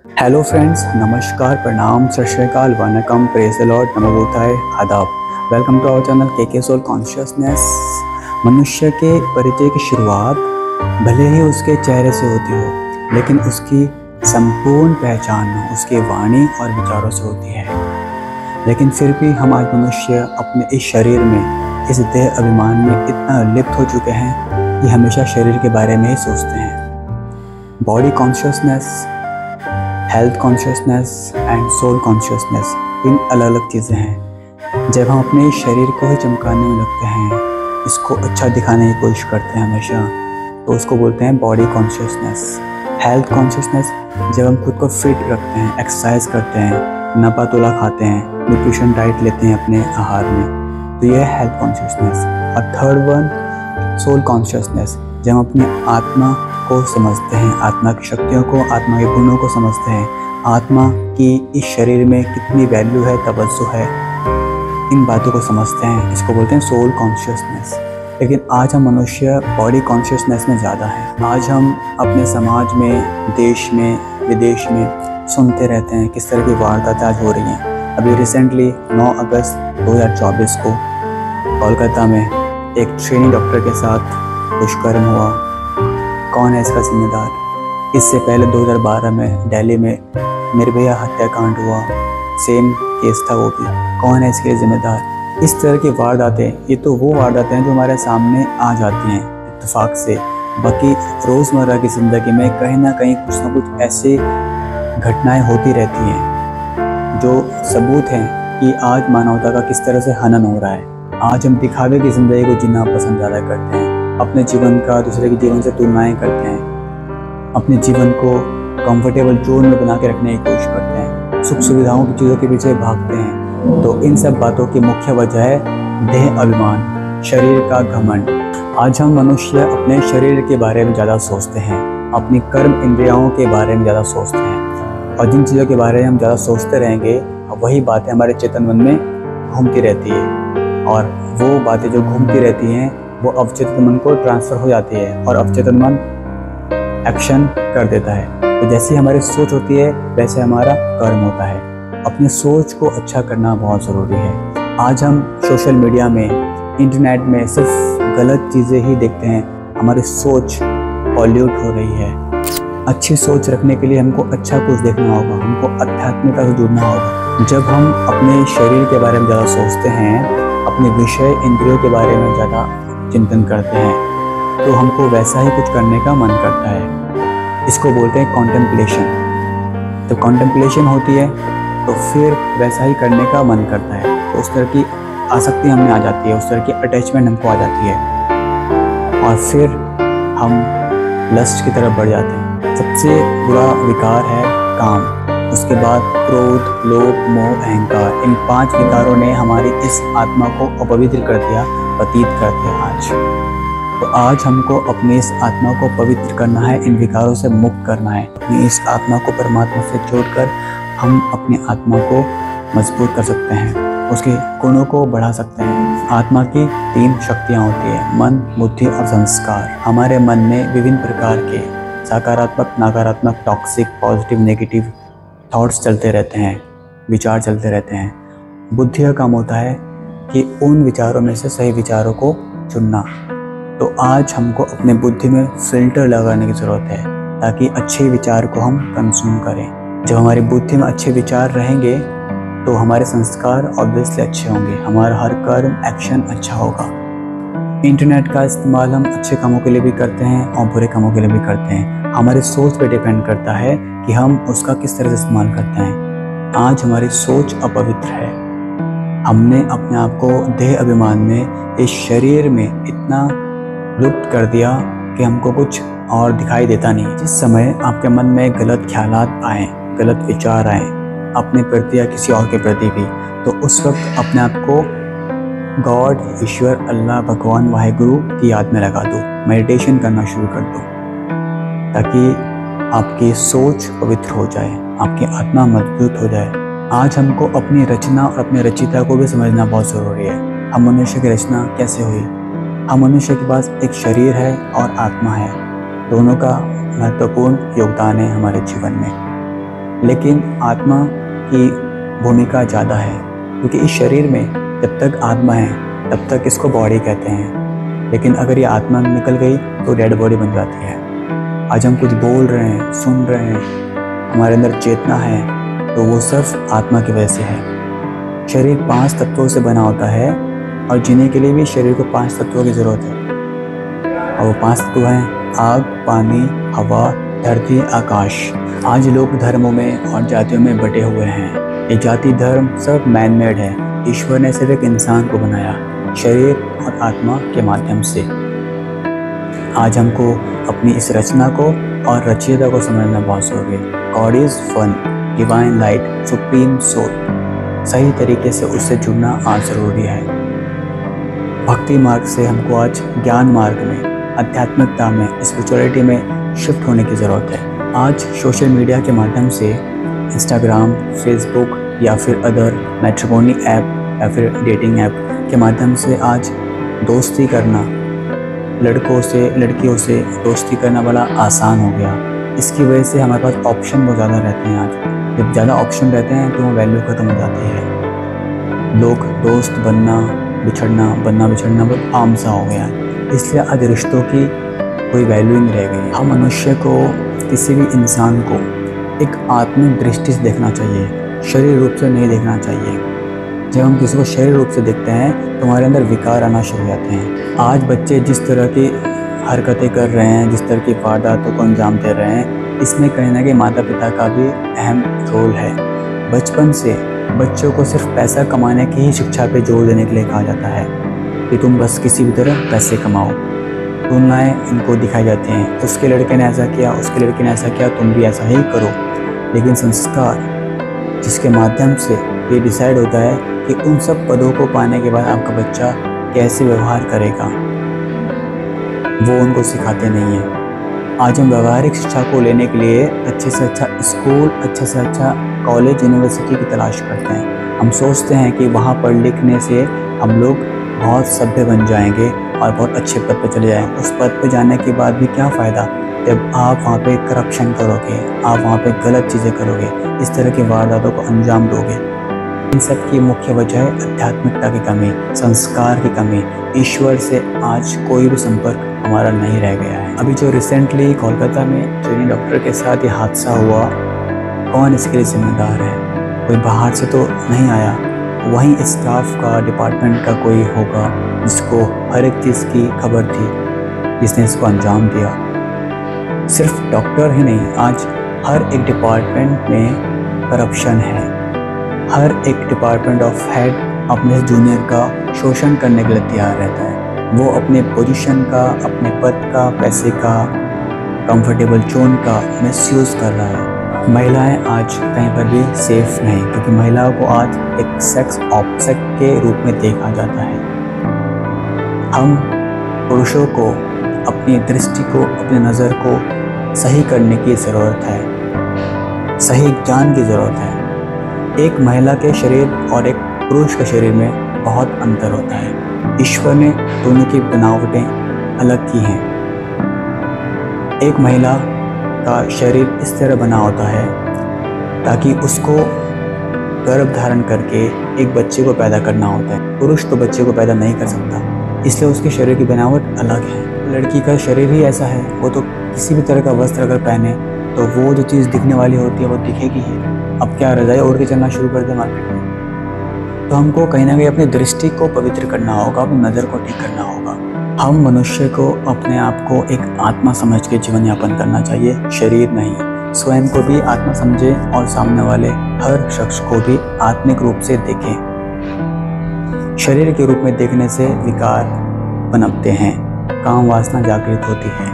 Hello friends, नमस्कार, प्रणाम, सत श्री अकाल, वनकम, प्रेज द लॉर्ड, नमो बुद्धाय, आदाब। वेलकम टू आवर चैनल के सोल कॉन्शियसनेस। मनुष्य के परिचय की शुरुआत भले ही उसके चेहरे से होती हो, लेकिन उसकी संपूर्ण पहचान उसके वाणी और विचारों से होती है। लेकिन फिर भी हम आज मनुष्य अपने इस शरीर में, इस देह अभिमान में इतना लिप्त हो चुके हैं कि हमेशा शरीर के बारे में ही सोचते हैं। Body consciousness, health consciousness and soul consciousness, इन अलग अलग चीज़ें हैं। जब हम अपने शरीर को ही चमकाने में लगते हैं, इसको अच्छा दिखाने की कोशिश करते हैं हमेशा, तो उसको बोलते हैं बॉडी कॉन्शियसनेस। हेल्थ कॉन्शियसनेस, जब हम खुद को फिट रखते हैं, एक्सरसाइज करते हैं, नपा तोला खाते हैं, न्यूट्रिशन डाइट लेते हैं अपने आहार में, तो यह है हेल्थ कॉन्शियसनेस। और थर्ड वन, सोल कॉन्शियसनेस, जब हम अपनी आत्मा को समझते हैं, आत्मा की शक्तियों को, आत्मा के गुणों को समझते हैं, आत्मा की इस शरीर में कितनी वैल्यू है, तवज्जो है, इन बातों को समझते हैं, इसको बोलते हैं सोल कॉन्शियसनेस। लेकिन आज हम मनुष्य बॉडी कॉन्शियसनेस में ज़्यादा हैं। आज हम अपने समाज में, देश में, विदेश में सुनते रहते हैं किस तरह की वारदातें आज हो रही हैं। अभी रिसेंटली 9 अगस्त 2024 को कोलकाता में एक ट्रेनी डॉक्टर के साथ दुष्कर्म हुआ। कौन है इसका जिम्मेदार? इससे पहले 2012 में दिल्ली में निर्भया हत्याकांड हुआ, सेम केस था वो भी। कौन है इसके जिम्मेदार? इस तरह की वारदातें, ये तो वो वारदातें हैं जो हमारे सामने आ जाती हैं इत्तेफाक से। बाकी रोज़मर्रा की ज़िंदगी में कहीं ना कुछ ऐसी घटनाएं होती रहती हैं जो सबूत हैं कि आज मानवता का किस तरह से हनन हो रहा है। आज हम दिखावे की ज़िंदगी को जीना पसंद ज़्यादा करते हैं, अपने जीवन का दूसरे के जीवन से तुलनाएं करते हैं, अपने जीवन को कंफर्टेबल जोन में बना के रखने की कोशिश करते हैं, सुख सुविधाओं की चीज़ों के पीछे भागते हैं। तो इन सब बातों की मुख्य वजह है देह अभिमान, शरीर का घमंड। आज हम मनुष्य अपने शरीर के बारे में ज़्यादा सोचते हैं, अपनी कर्म इंद्रियों के बारे में ज़्यादा सोचते हैं, और जिन चीज़ों के बारे में हम ज़्यादा सोचते रहेंगे, वही बातें हमारे चेतन मन में घूमती रहती है, और वो बातें जो घूमती रहती हैं वो अवचेतन मन को ट्रांसफ़र हो जाती है, और अवचेतन मन एक्शन कर देता है। तो जैसी हमारी सोच होती है वैसे हमारा कर्म होता है। अपनी सोच को अच्छा करना बहुत ज़रूरी है। आज हम सोशल मीडिया में, इंटरनेट में सिर्फ गलत चीज़ें ही देखते हैं। हमारी सोच पॉल्यूट हो रही है। अच्छी सोच रखने के लिए हमको अच्छा कुछ देखना होगा, हमको आध्यात्मिकता से जुड़ना होगा। जब हम अपने शरीर के बारे में ज़्यादा सोचते हैं, अपने विषय इंद्रियों के बारे में ज़्यादा चिंतन करते हैं, तो हमको वैसा ही कुछ करने का मन करता है। इसको बोलते हैं कॉन्टेम्पलेशन। तो कॉन्टेम्पलेशन होती है तो फिर वैसा ही करने का मन करता है, तो उस तरह की आसक्ति हमें आ जाती है, उस तरह की अटैचमेंट हमको आ जाती है, और फिर हम लस्ट की तरफ बढ़ जाते हैं। सबसे बुरा विकार है काम, उसके बाद क्रोध, लोभ, मोह, अहंकार। इन 5 विकारों ने हमारी इस आत्मा को अपवित्र कर दिया, पतित कर दिया आज। तो आज हमको अपनी इस आत्मा को पवित्र करना है, इन विकारों से मुक्त करना है। अपनी इस आत्मा को परमात्मा से जोड़कर हम अपनी आत्मा को मजबूत कर सकते हैं, उसके गुणों को बढ़ा सकते हैं। आत्मा की 3 शक्तियाँ होती है, मन, बुद्धि और संस्कार। हमारे मन में विभिन्न प्रकार के सकारात्मक, नकारात्मक, टॉक्सिक, पॉजिटिव, नेगेटिव थॉट्स चलते रहते हैं, विचार चलते रहते हैं। बुद्धि का काम होता है कि उन विचारों में से सही विचारों को चुनना। तो आज हमको अपने बुद्धि में फ़िल्टर लगाने की ज़रूरत है, ताकि अच्छे विचार को हम कंज्यूम करें। जब हमारी बुद्धि में अच्छे विचार रहेंगे तो हमारे संस्कार ऑब्वियसली अच्छे होंगे, हमारा हर कर्म, एक्शन अच्छा होगा। इंटरनेट का इस्तेमाल हम अच्छे कामों के लिए भी करते हैं और बुरे कामों के लिए भी करते हैं। हमारी सोच पे डिपेंड करता है कि हम उसका किस तरह से इस्तेमाल करते हैं। आज हमारी सोच अपवित्र है। हमने अपने आप को देह अभिमान में, इस शरीर में इतना लुप्त कर दिया कि हमको कुछ और दिखाई देता नहीं। जिस समय आपके मन में गलत ख्यालात आए, गलत विचार आए अपने प्रति या किसी और के प्रति भी, तो उस वक्त अपने आप को गॉड, ईश्वर, अल्लाह, भगवान, वाहेगुरु की याद में लगा दो, मेडिटेशन करना शुरू कर दो, ताकि आपकी सोच पवित्र हो जाए, आपकी आत्मा मजबूत हो जाए। आज हमको अपनी रचना और अपने रचयिता को भी समझना बहुत ज़रूरी है। हम मनुष्य की रचना कैसे हुई? हम मनुष्य के पास एक शरीर है और आत्मा है, दोनों का महत्वपूर्ण योगदान है हमारे जीवन में। लेकिन आत्मा की भूमिका ज़्यादा है, क्योंकि इस शरीर में जब तक आत्मा है तब तक इसको बॉडी कहते हैं, लेकिन अगर ये आत्मा निकल गई तो डेड बॉडी बन जाती है। आज हम कुछ बोल रहे हैं, सुन रहे हैं, हमारे अंदर चेतना है, तो वो सिर्फ आत्मा की वजह से है। शरीर 5 तत्वों से बना होता है और जीने के लिए भी शरीर को 5 तत्वों की ज़रूरत है, और वो 5 तत्व हैं आग, पानी, हवा, धरती, आकाश। आज लोग धर्मों में और जातियों में बटे हुए हैं। ये जाति धर्म सब मैन मेड है। ईश्वर ने सिर्फ एक इंसान को बनाया शरीर और आत्मा के माध्यम से। आज हमको अपनी इस रचना को और रचयिता को समझना बहुत जरूरी है। God is one, divine light, supreme soul. सही तरीके से उससे जुड़ना आज ज़रूरी है। भक्ति मार्ग से हमको आज ज्ञान मार्ग में, आध्यात्मिकता में, स्पिरिचुअलिटी में शिफ्ट होने की ज़रूरत है। आज सोशल मीडिया के माध्यम से इंस्टाग्राम, फेसबुक या फिर अदर मैट्रिमोनी ऐप या फिर डेटिंग ऐप के माध्यम से आज दोस्ती करना, लड़कों से लड़कियों से दोस्ती करना बड़ा आसान हो गया। इसकी वजह से हमारे पास ऑप्शन बहुत ज़्यादा रहते हैं। आज जब ज़्यादा ऑप्शन रहते हैं तो वैल्यू ख़त्म हो जाती है। लोग दोस्त बनना बिछड़ना बहुत आम सा हो गया है। इसलिए आज रिश्तों की कोई वैल्यू नहीं रह गई। हम मनुष्य को, किसी भी इंसान को एक आत्मिक दृष्टि से देखना चाहिए, शरीर रूप से नहीं देखना चाहिए। जब हम किसी को शरीर रूप से देखते हैं तो हमारे अंदर विकार आना शुरू हो जाते हैं। आज बच्चे जिस तरह की हरकतें कर रहे हैं, जिस तरह की वारदातों को अंजाम दे रहे हैं, इसमें कहीं ना कहीं माता पिता का भी अहम रोल है। बचपन से बच्चों को सिर्फ पैसा कमाने की ही शिक्षा पे जोर देने के लिए कहा जाता है कि तुम बस किसी भी तरह पैसे कमाओ। तुलनाएं इनको दिखाई जाती हैं, उसके लड़के ने ऐसा किया, उसके लड़के ने ऐसा किया, तुम भी ऐसा ही करो। लेकिन संस्कार जिसके माध्यम से ये डिसाइड होता है कि उन सब पदों को पाने के बाद आपका बच्चा कैसे व्यवहार करेगा, वो उनको सिखाते नहीं हैं। आज हम व्यवहारिक शिक्षा को लेने के लिए अच्छे से अच्छा स्कूल, अच्छे से अच्छा कॉलेज, यूनिवर्सिटी की तलाश करते हैं। हम सोचते हैं कि वहाँ पढ़ लिखने से हम लोग बहुत सभ्य बन जाएंगे और बहुत अच्छे पद पर चले जाएंगे। उस पद पर जाने के बाद भी क्या फ़ायदा जब आप वहाँ पे करप्शन करोगे, आप वहाँ पे गलत चीज़ें करोगे, इस तरह की वारदातों को अंजाम दोगे। इन सब की मुख्य वजह है आध्यात्मिकता की कमी, संस्कार की कमी। ईश्वर से आज कोई भी संपर्क हमारा नहीं रह गया है। अभी जो रिसेंटली कोलकाता में ट्रेनी डॉक्टर के साथ ये हादसा हुआ, कौन इसके लिए जिम्मेदार है? कोई बाहर से तो नहीं आया, वहीं स्टाफ का, डिपार्टमेंट का कोई होगा जिसको हर एक चीज़ की खबर थी, जिसने इसको अंजाम दिया। सिर्फ डॉक्टर ही नहीं, आज हर एक डिपार्टमेंट में करप्शन है। हर एक डिपार्टमेंट ऑफ हेड अपने जूनियर का शोषण करने के लिए तैयार रहता है। वो अपने पोजीशन का, अपने पद का, पैसे का, कंफर्टेबल जोन का मिसयूज़ कर रहा है। महिलाएं आज कहीं पर भी सेफ नहीं, क्योंकि महिलाओं को आज एक सेक्स ऑब्जेक्ट के रूप में देखा जाता है। हम पुरुषों को अपनी दृष्टि को, अपनी नज़र को सही करने की ज़रूरत है, सही ज्ञान की ज़रूरत है। एक महिला के शरीर और एक पुरुष के शरीर में बहुत अंतर होता है। ईश्वर ने दोनों की बनावटें अलग की हैं। एक महिला का शरीर इस तरह बना होता है ताकि उसको गर्भ धारण करके एक बच्चे को पैदा करना होता है। पुरुष तो बच्चे को पैदा नहीं कर सकता, इसलिए उसके शरीर की बनावट अलग है। लड़की का शरीर ही ऐसा है, वो तो किसी भी तरह का वस्त्र अगर पहने तो वो जो चीज़ दिखने वाली होती है वो दिखेगी ही। अब क्या रज़ाई ओढ़ के चलना शुरू कर दे मार्केट में, तो हमको कहीं ना कहीं अपनी दृष्टि को पवित्र करना होगा, अपनी नज़र को ठीक करना होगा। हम मनुष्य को अपने आप को एक आत्मा समझ के जीवन यापन करना चाहिए, शरीर नहीं। स्वयं को भी आत्मा समझे और सामने वाले हर शख्स को भी आत्मिक रूप से देखें। शरीर के रूप में देखने से विकार पनपते हैं, काम वासना जागृत होती है।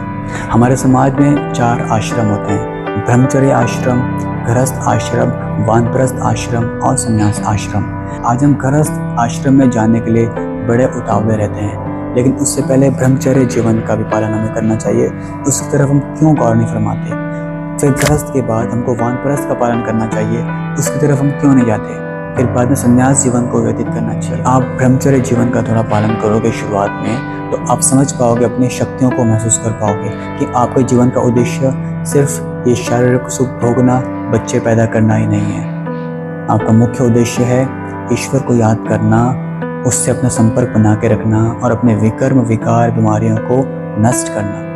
हमारे समाज में 4 आश्रम होते हैं: ब्रह्मचर्य आश्रम, गृहस्थ आश्रम, वानप्रस्थ आश्रम और संन्यास आश्रम। आज हम गृहस्थ आश्रम में जाने के लिए बड़े उतावले रहते हैं, लेकिन उससे पहले ब्रह्मचर्य जीवन का भी पालन हमें करना चाहिए। उसकी तरफ हम क्यों गौर नहीं फरमाते? फिर गृहस्थ के बाद हमको वानप्रस्थ का पालन करना चाहिए, उसकी तरफ हम क्यों नहीं जाते? फिर बाद में संन्यास जीवन को व्यतीत करना चाहिए। आप ब्रह्मचर्य जीवन का थोड़ा पालन करोगे शुरुआत में, तो आप समझ पाओगे, अपनी शक्तियों को महसूस कर पाओगे कि आपके जीवन का उद्देश्य सिर्फ ये शारीरिक सुख भोगना बच्चे पैदा करना ही नहीं है। आपका मुख्य उद्देश्य है ईश्वर को याद करना, उससे अपना संपर्क बना के रखना और अपने विकर्म, विकार, बीमारियों को नष्ट करना।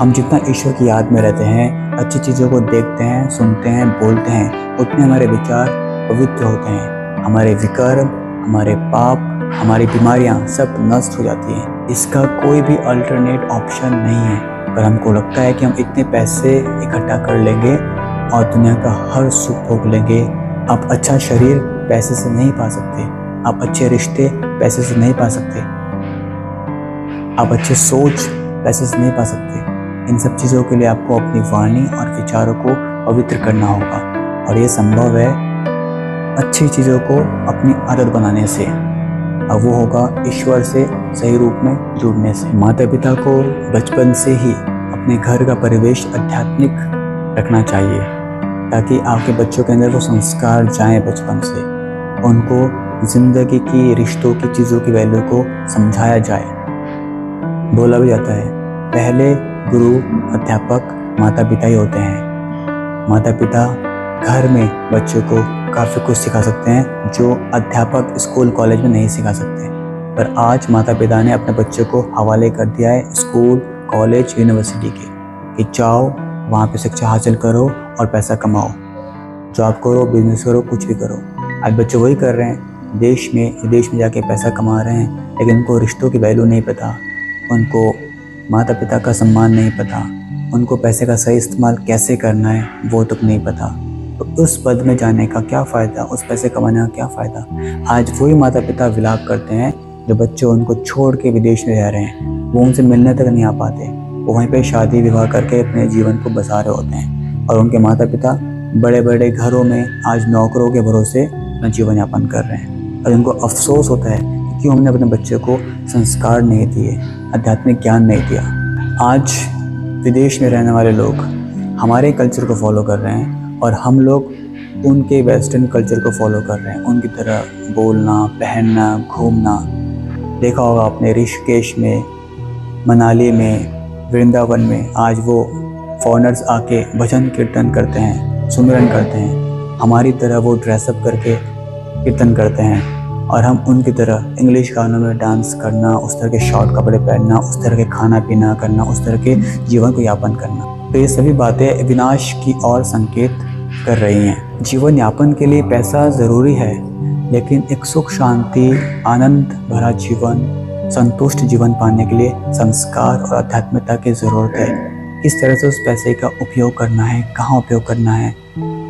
हम जितना ईश्वर की याद में रहते हैं, अच्छी चीज़ों को देखते हैं, सुनते हैं, बोलते हैं, उतने हमारे विचार पवित्र होते हैं। हमारे विकर्म, हमारे पाप, हमारी बीमारियां सब नष्ट हो जाती हैं। इसका कोई भी अल्टरनेट ऑप्शन नहीं है। पर हमको लगता है कि हम इतने पैसे इकट्ठा कर लेंगे और दुनिया का हर सुख भोग लेंगे। आप अच्छा शरीर पैसे से नहीं पा सकते, आप अच्छे रिश्ते पैसे से नहीं पा सकते, आप अच्छे सोच पैसे से नहीं पा सकते। इन सब चीज़ों के लिए आपको अपनी वाणी और विचारों को पवित्र करना होगा, और ये संभव है अच्छी चीज़ों को अपनी आदत बनाने से। अब वो होगा ईश्वर से सही रूप में जुड़ने से। माता पिता को बचपन से ही अपने घर का परिवेश आध्यात्मिक रखना चाहिए, ताकि आपके बच्चों के अंदर वो संस्कार जाएं बचपन से। उनको ज़िंदगी की, रिश्तों की, चीज़ों की वैल्यू को समझाया जाए। बोला भी जाता है पहले गुरु, अध्यापक माता पिता ही होते हैं। माता पिता घर में बच्चों को काफ़ी कुछ सिखा सकते हैं जो अध्यापक स्कूल कॉलेज में नहीं सिखा सकते। पर आज माता पिता ने अपने बच्चों को हवाले कर दिया है स्कूल, कॉलेज, यूनिवर्सिटी के, कि जाओ वहाँ पे शिक्षा हासिल करो और पैसा कमाओ, जॉब करो, बिजनेस करो, कुछ भी करो। आज बच्चे वही कर रहे हैं, देश में विदेश में जाके पैसा कमा रहे हैं, लेकिन उनको रिश्तों की वैल्यू नहीं पता, उनको माता पिता का सम्मान नहीं पता, उनको पैसे का सही इस्तेमाल कैसे करना है वो तक नहीं पता। तो उस पद में जाने का क्या फ़ायदा, उस पैसे कमाने का क्या फ़ायदा। आज वही माता पिता विलाप करते हैं जो बच्चे उनको छोड़ के विदेश में रह रहे हैं, वो उनसे मिलने तक नहीं आ पाते, वो वहीं पे शादी विवाह करके अपने जीवन को बसा रहे होते हैं। और उनके माता पिता बड़े बड़े घरों में आज नौकरों के भरोसे अपना जीवन यापन कर रहे हैं, और उनको अफसोस होता है कि क्यों हमने अपने बच्चे को संस्कार नहीं दिए, आध्यात्मिक ज्ञान नहीं दिया। आज विदेश में रहने वाले लोग हमारे कल्चर को फॉलो कर रहे हैं और हम लोग उनके वेस्टर्न कल्चर को फॉलो कर रहे हैं, उनकी तरह बोलना, पहनना, घूमना। देखा होगा आपने ऋषिकेश में, मनाली में, वृंदावन में, आज वो फॉरेनर्स आके भजन कीर्तन करते हैं, सुमिरन करते हैं। हमारी तरह वो ड्रेसअप करके कीर्तन करते हैं और हम उनकी तरह इंग्लिश गानों में डांस करना, उस तरह के शॉर्ट कपड़े पहनना, उस तरह के खाना पीना करना, उस तरह के जीवन को यापन करना। तो ये सभी बातें विनाश की ओर संकेत कर रही हैं। जीवन यापन के लिए पैसा ज़रूरी है, लेकिन एक सुख, शांति, आनंद भरा जीवन, संतुष्ट जीवन पाने के लिए संस्कार और आध्यात्मिकता की ज़रूरत है। किस तरह से उस पैसे का उपयोग करना है, कहाँ उपयोग करना है,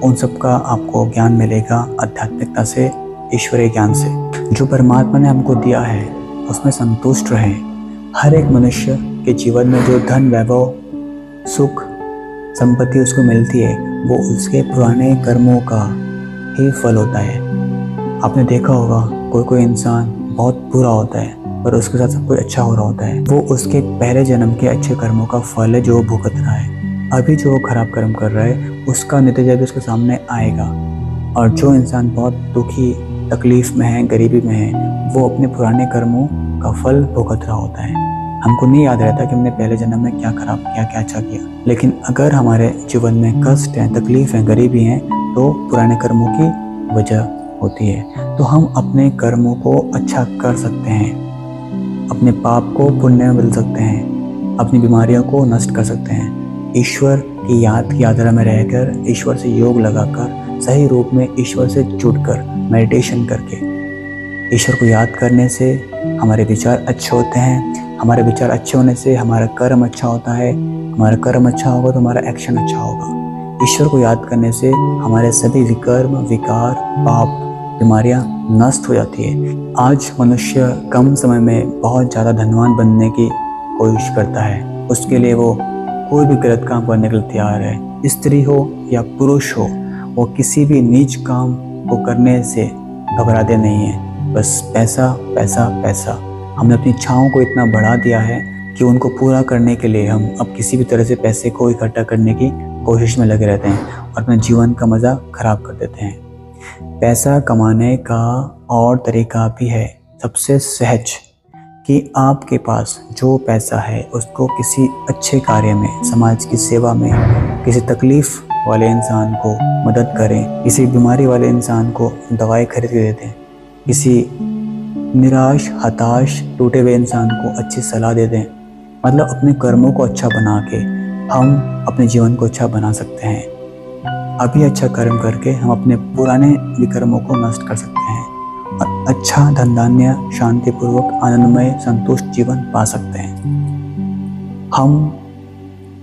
उन सब का आपको ज्ञान मिलेगा आध्यात्मिकता से, ईश्वरीय ज्ञान से। जो परमात्मा ने हमको दिया है उसमें संतुष्ट रहें। हर एक मनुष्य के जीवन में जो धन, वैभव, सुख, संपत्ति उसको मिलती है, वो उसके पुराने कर्मों का ही फल होता है। आपने देखा होगा कोई इंसान बहुत बुरा होता है पर उसके साथ सब कुछ अच्छा हो रहा होता है, वो उसके पहले जन्म के अच्छे कर्मों का फल है जो वो भुगत रहा है। अभी जो वो खराब कर्म कर रहा है उसका नतीजा भी उसके सामने आएगा। और जो इंसान बहुत दुखी, तकलीफ़ में है, गरीबी में है, वो अपने पुराने कर्मों का फल भुगत रहा होता है। हमको नहीं याद रहता कि हमने पहले जन्म में क्या खराब किया, क्या अच्छा किया। लेकिन अगर हमारे जीवन में कष्ट है, तकलीफ़ है, गरीबी है, तो पुराने कर्मों की वजह होती है। तो हम अपने कर्मों को अच्छा कर सकते हैं, अपने पाप को पुण्य में बदल सकते हैं, अपनी बीमारियों को नष्ट कर सकते हैं। ईश्वर की याद की यात्रा में रहकर, ईश्वर से योग लगाकर, सही रूप में ईश्वर से जुड़कर, मेडिटेशन करके, ईश्वर को याद करने से हमारे विचार अच्छे होते हैं। हमारे विचार अच्छे होने से हमारा कर्म अच्छा होता है। हमारा कर्म अच्छा होगा तो हमारा एक्शन अच्छा होगा। ईश्वर को याद करने से हमारे सभी विकर्म, विकार, पाप, बीमारियां नष्ट हो जाती है। आज मनुष्य कम समय में बहुत ज़्यादा धनवान बनने की कोशिश करता है। उसके लिए वो कोई भी गलत काम करने के लिए तैयार है। स्त्री हो या पुरुष हो, वो किसी भी नीच काम को करने से घबराते नहीं हैं। बस पैसा, पैसा, पैसा। हमने अपनी इच्छाओं को इतना बढ़ा दिया है कि उनको पूरा करने के लिए हम अब किसी भी तरह से पैसे को इकट्ठा करने की कोशिश में लगे रहते हैं और अपने जीवन का मज़ा ख़राब कर देते हैं। पैसा कमाने का और तरीका भी है, सबसे सहज, कि आपके पास जो पैसा है उसको किसी अच्छे कार्य में, समाज की सेवा में, किसी तकलीफ़ वाले इंसान को मदद करें, किसी बीमारी वाले इंसान को दवाई खरीद के दे दें, किसी निराश, हताश, टूटे हुए इंसान को अच्छी सलाह दे दें। मतलब अपने कर्मों को अच्छा बना के हम अपने जीवन को अच्छा बना सकते हैं। अभी अच्छा कर्म करके हम अपने पुराने विकर्मों को नष्ट कर सकते हैं और अच्छा धनधान्य, शांतिपूर्वक, आनंदमय, संतुष्ट जीवन पा सकते हैं। हम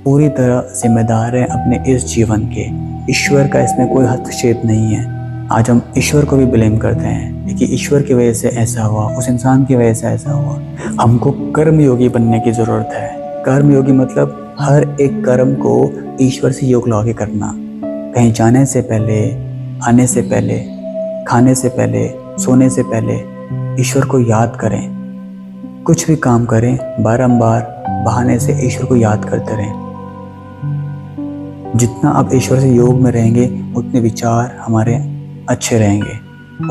पूरी तरह जिम्मेदार हैं अपने इस जीवन के। ईश्वर का इसमें कोई हस्तक्षेप नहीं है। आज हम ईश्वर को भी ब्लेम करते हैं कि ईश्वर की वजह से ऐसा हुआ, उस इंसान की वजह से ऐसा हुआ। हमको कर्मयोगी बनने की ज़रूरत है। कर्मयोगी मतलब हर एक कर्म को ईश्वर से योग लगा के करना। कहीं जाने से पहले, आने से पहले, खाने से पहले, सोने से पहले ईश्वर को याद करें। कुछ भी काम करें, बारंबार बहाने से ईश्वर को याद करते रहें। जितना आप ईश्वर से योग में रहेंगे उतने विचार हमारे अच्छे रहेंगे,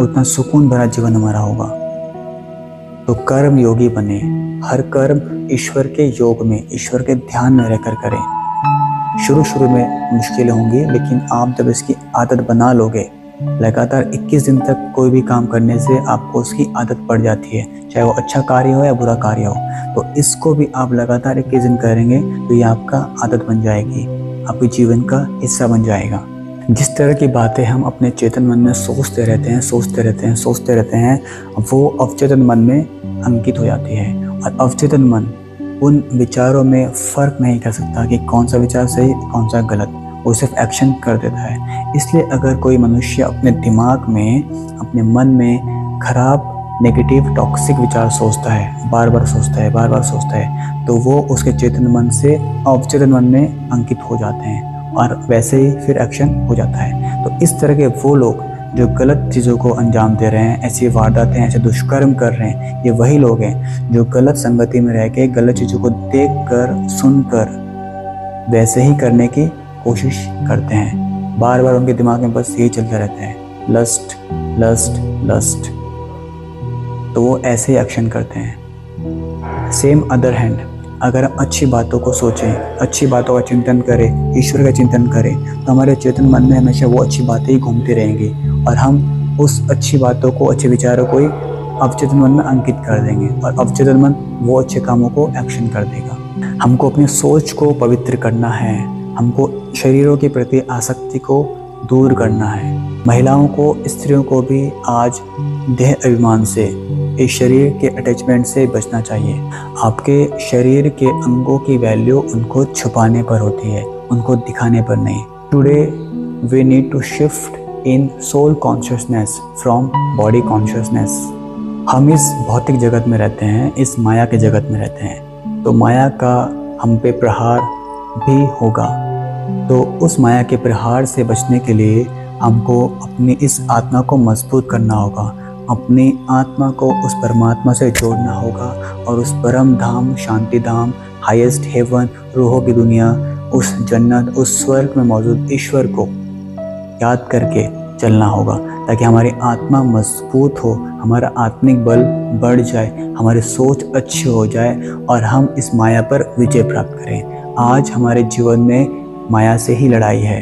उतना सुकून भरा जीवन हमारा होगा। तो कर्म योगी बने। हर कर्म ईश्वर के योग में, ईश्वर के ध्यान में रहकर करें। शुरू में मुश्किलें होंगी, लेकिन आप जब इसकी आदत बना लोगे, लगातार 21 दिन तक कोई भी काम करने से आपको उसकी आदत पड़ जाती है, चाहे वो अच्छा कार्य हो या बुरा कार्य हो। तो इसको भी आप लगातार 21 दिन करेंगे तो ये आपका आदत बन जाएगी, आपके जीवन का हिस्सा बन जाएगा। जिस तरह की बातें हम अपने चेतन मन में सोचते रहते हैं, वो अवचेतन मन में अंकित हो जाती है। और अवचेतन मन उन विचारों में फ़र्क नहीं कर सकता कि कौन सा विचार सही, कौन सा गलत। वो सिर्फ एक्शन कर देता है। इसलिए अगर कोई मनुष्य अपने दिमाग में, अपने मन में खराब, नेगेटिव, टॉक्सिक विचार सोचता है, बार बार सोचता है, तो वो उसके चेतन मन से अवचेतन मन में अंकित हो जाते हैं और वैसे ही फिर एक्शन हो जाता है। तो इस तरह के वो लोग जो गलत चीज़ों को अंजाम दे रहे हैं, ऐसी वारदातें, ऐसे दुष्कर्म कर रहे हैं, ये वही लोग हैं जो गलत संगति में रह के गलत चीज़ों को देखकर, सुनकर वैसे ही करने की कोशिश करते हैं। बार बार उनके दिमाग में बस यही चलता रहता है, लस्ट लस्ट लस्ट। तो वो ऐसे ही एक्शन करते हैं। सेम अदर हैंड, अगर हम अच्छी बातों को सोचें, अच्छी बातों का चिंतन करें, ईश्वर का चिंतन करें, तो हमारे चेतन मन में हमेशा वो अच्छी बातें ही घूमती रहेंगी और हम उस अच्छी बातों को, अच्छे विचारों को ही अवचेतन मन में अंकित कर देंगे और अवचेतन मन वो अच्छे कामों को एक्शन कर देगा। हमको अपनी सोच को पवित्र करना है। हमको शरीरों के प्रति आसक्ति को दूर करना है। महिलाओं को, स्त्रियों को भी आज देह अभिमान से, इस शरीर के अटैचमेंट से बचना चाहिए। आपके शरीर के अंगों की वैल्यू उनको छुपाने पर होती है, उनको दिखाने पर नहीं। Today we need to shift in soul consciousness from body consciousness. हम इस भौतिक जगत में रहते हैं, इस माया के जगत में रहते हैं, तो माया का हम पे प्रहार भी होगा। तो उस माया के प्रहार से बचने के लिए हमको अपनी इस आत्मा को मजबूत करना होगा, अपनी आत्मा को उस परमात्मा से जोड़ना होगा और उस परम धाम, शांति धाम, हाईएस्ट हेवन, रूहों की दुनिया, उस जन्नत, उस स्वर्ग में मौजूद ईश्वर को याद करके चलना होगा, ताकि हमारी आत्मा मजबूत हो, हमारा आत्मिक बल बढ़ जाए, हमारी सोच अच्छी हो जाए और हम इस माया पर विजय प्राप्त करें। आज हमारे जीवन में माया से ही लड़ाई है।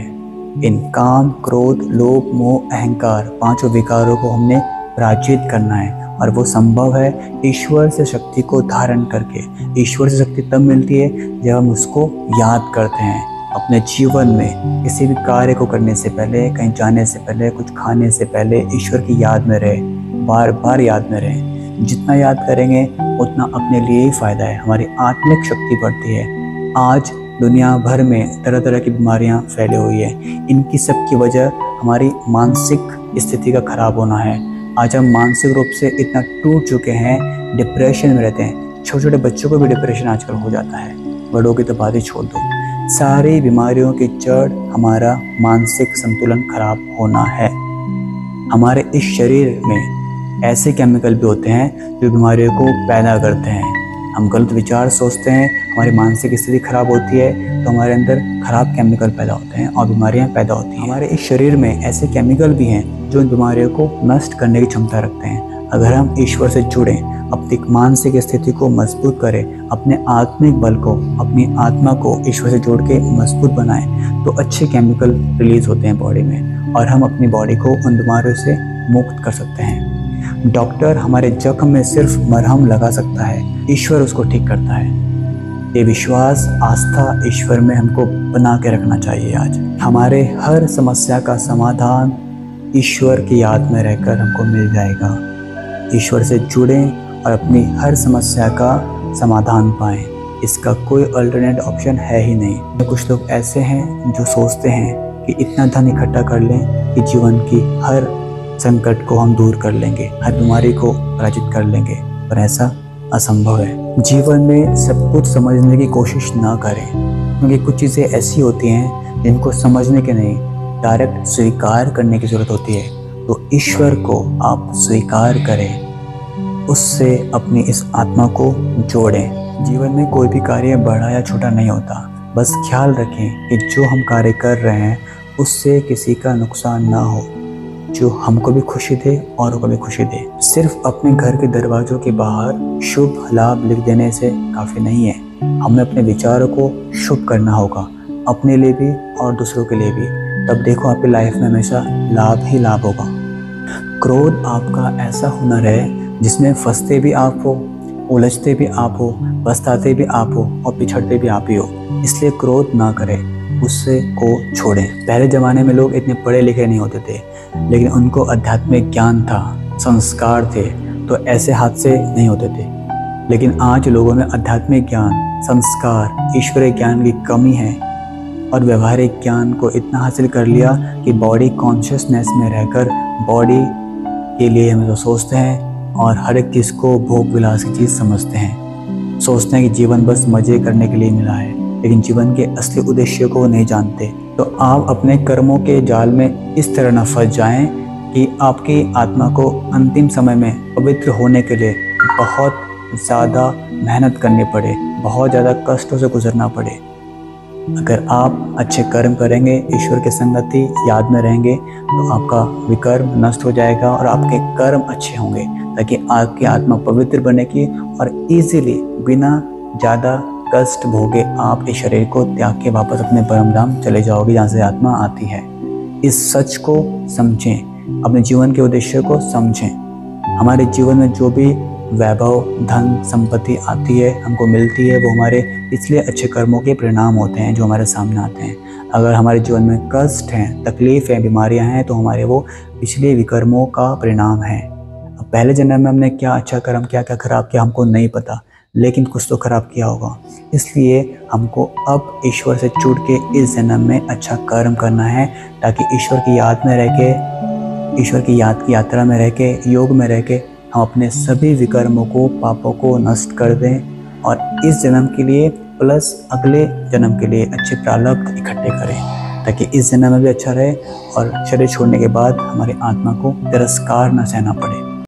इन काम, क्रोध, लोभ, मोह, अहंकार, पांचों विकारों को हमने पराजित करना है और वो संभव है ईश्वर से शक्ति को धारण करके। ईश्वर से शक्ति तब मिलती है जब हम उसको याद करते हैं। अपने जीवन में किसी भी कार्य को करने से पहले, कहीं जाने से पहले, कुछ खाने से पहले ईश्वर की याद में रहे, बार बार याद में रहे। जितना याद करेंगे उतना अपने लिए ही फ़ायदा है, हमारी आत्मिक शक्ति बढ़ती है। आज दुनिया भर में तरह तरह की बीमारियां फैली हुई है। इनकी सब की वजह हमारी मानसिक स्थिति का खराब होना है। आज हम मानसिक रूप से इतना टूट चुके हैं, डिप्रेशन में रहते हैं। छोटे छोटे बच्चों को भी डिप्रेशन आजकल हो जाता है, बड़ों की तो बात ही छोड़ दो। सारी बीमारियों की जड़ हमारा मानसिक संतुलन खराब होना है। हमारे इस शरीर में ऐसे केमिकल भी होते हैं जो बीमारियों को पैदा करते हैं। हम गलत विचार सोचते हैं, हमारी मानसिक स्थिति खराब होती है तो हमारे अंदर खराब केमिकल पैदा होते हैं और बीमारियां पैदा होती हैं। हमारे इस शरीर में ऐसे केमिकल भी हैं जो इन बीमारियों को नष्ट करने की क्षमता रखते हैं। अगर हम ईश्वर से जुड़ें, अपनी मानसिक स्थिति को मजबूत करें, अपने आत्मिक बल को, अपनी आत्मा को ईश्वर से जोड़ के मजबूत बनाएं, तो अच्छे केमिकल रिलीज होते हैं बॉडी में और हम अपनी बॉडी को उन बीमारियों से मुक्त कर सकते हैं। डॉक्टर हमारे जख्म में सिर्फ मरहम लगा सकता है, ईश्वर उसको ठीक करता है। ये विश्वास, आस्था ईश्वर में हमको बना के रखना चाहिए। आज हमारे हर समस्या का समाधान ईश्वर की याद में रहकर हमको मिल जाएगा। ईश्वर से जुड़ें और अपनी हर समस्या का समाधान पाएं। इसका कोई अल्टरनेट ऑप्शन है ही नहीं। कुछ लोग ऐसे हैं जो सोचते हैं कि इतना धन इकट्ठा कर लें कि जीवन की हर संकट को हम दूर कर लेंगे, हर बीमारी को पराजित कर लेंगे, पर ऐसा असंभव है। जीवन में सब कुछ समझने की कोशिश ना करें, क्योंकि कुछ चीज़ें ऐसी होती हैं जिनको समझने के नहीं, डायरेक्ट स्वीकार करने की ज़रूरत होती है। तो ईश्वर को आप स्वीकार करें, उससे अपनी इस आत्मा को जोड़ें। जीवन में कोई भी कार्य बड़ा या छोटा नहीं होता, बस ख्याल रखें कि जो हम कार्य कर रहे हैं उससे किसी का नुकसान ना हो, जो हमको भी खुशी दे औरों को भी खुशी दे। सिर्फ अपने घर के दरवाजों के बाहर शुभ लाभ लिख देने से काफ़ी नहीं है। हमें अपने विचारों को शुभ करना होगा, अपने लिए भी और दूसरों के लिए भी। तब देखो आपकी लाइफ में हमेशा लाभ ही लाभ होगा। क्रोध आपका ऐसा हुनर है जिसमें फंसते भी आप हो, उलझते भी आप हो, पछताते भी आप हो और पिछड़ते भी आप ही हो। इसलिए क्रोध ना करें, गुस्से को छोड़ें। पहले ज़माने में लोग इतने पढ़े लिखे नहीं होते थे, लेकिन उनको आध्यात्मिक ज्ञान था, संस्कार थे, तो ऐसे हादसे नहीं होते थे। लेकिन आज लोगों में आध्यात्मिक ज्ञान, संस्कार, ईश्वरीय ज्ञान की कमी है और व्यवहारिक ज्ञान को इतना हासिल कर लिया कि बॉडी कॉन्शियसनेस में रहकर बॉडी के लिए हम तो सोचते हैं और हर एक चीज़ को भोग विलास की चीज़ समझते हैं। सोचते हैं कि जीवन बस मज़े करने के लिए मिला है, लेकिन जीवन के असली उद्देश्य को नहीं जानते। तो आप अपने कर्मों के जाल में इस तरह न फंस जाएं कि आपकी आत्मा को अंतिम समय में पवित्र होने के लिए बहुत ज़्यादा मेहनत करनी पड़े, बहुत ज़्यादा कष्टों से गुजरना पड़े। अगर आप अच्छे कर्म करेंगे, ईश्वर की संगति याद में रहेंगे, तो आपका विकर्म नष्ट हो जाएगा और आपके कर्म अच्छे होंगे, ताकि आपकी आत्मा पवित्र बनेगी और इजीली बिना ज़्यादा कष्ट भोगे आप इस शरीर को त्याग के वापस अपने परम धाम चले जाओगे, जहाँ से आत्मा आती है। इस सच को समझें, अपने जीवन के उद्देश्य को समझें। हमारे जीवन में जो भी वैभव, धन, संपत्ति आती है, हमको मिलती है, वो हमारे पिछले अच्छे कर्मों के परिणाम होते हैं जो हमारे सामने आते हैं। अगर हमारे जीवन में कष्ट हैं, तकलीफ़ हैं, बीमारियां हैं, तो हमारे वो पिछले विकर्मों का परिणाम है। अब पहले जन्म में हमने क्या अच्छा कर्म किया, क्या खराब किया, हमको नहीं पता, लेकिन कुछ तो खराब किया होगा। इसलिए हमको अब ईश्वर से जुड़ के इस जन्म में अच्छा कर्म करना है, ताकि ईश्वर की याद में रह के, ईश्वर की याद की यात्रा में रह के, योग में रह के हम अपने सभी विकर्मों को, पापों को नष्ट कर दें और इस जन्म के लिए प्लस अगले जन्म के लिए अच्छे प्रारब्ध इकट्ठे करें, ताकि इस जन्म में भी अच्छा रहे और शरीर छोड़ने के बाद हमारी आत्मा को तिरस्कार न सहना पड़े।